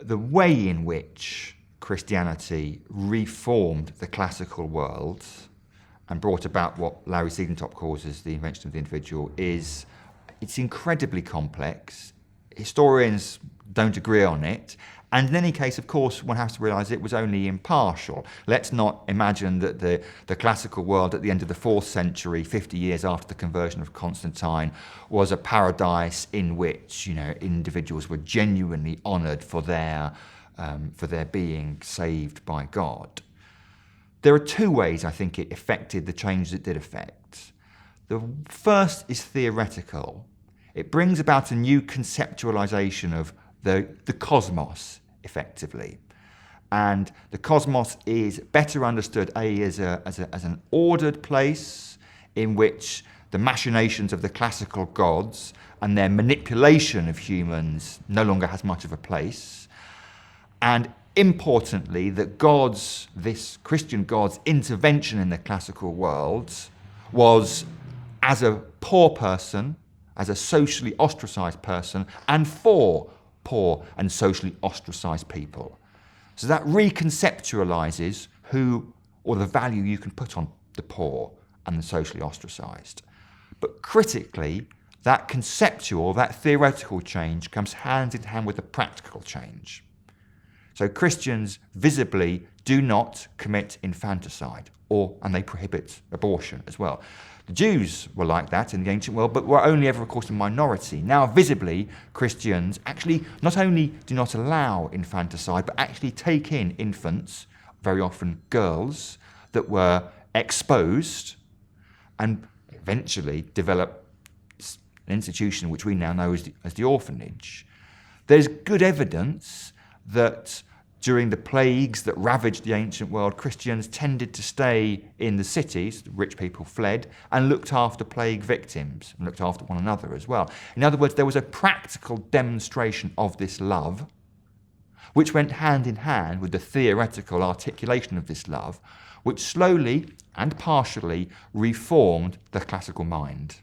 the way in which Christianity reformed the classical world and brought about what Larry Siegentop calls as the invention of the individual it's incredibly complex. Historians don't agree on it. And in any case, of course, one has to realise it was only impartial. Let's not imagine that the classical world at the end of the 4th century, 50 years after the conversion of Constantine, was a paradise in which, individuals were genuinely honoured for their being saved by God. There are two ways I think it affected the change it did affect. The first is theoretical. It brings about a new conceptualisation of the cosmos, effectively. And the cosmos is better understood, as an ordered place in which the machinations of the classical gods and their manipulation of humans no longer has much of a place. And importantly, that this Christian God's intervention in the classical world was as a poor person, as a socially ostracised person, and for poor and socially ostracised people. So that reconceptualises who or the value you can put on the poor and the socially ostracised. But critically, that conceptual, that theoretical change comes hand in hand with the practical change. So Christians visibly do not commit infanticide, and they prohibit abortion as well. The Jews were like that in the ancient world, but were only ever, of course, a minority. Now, visibly, Christians actually not only do not allow infanticide, but actually take in infants, very often girls, that were exposed and eventually develop an institution which we now know as the orphanage. There's good evidence that during the plagues that ravaged the ancient world, Christians tended to stay in the cities, rich people fled, and looked after plague victims, and looked after one another as well. In other words, there was a practical demonstration of this love, which went hand in hand with the theoretical articulation of this love, which slowly and partially reformed the classical mind.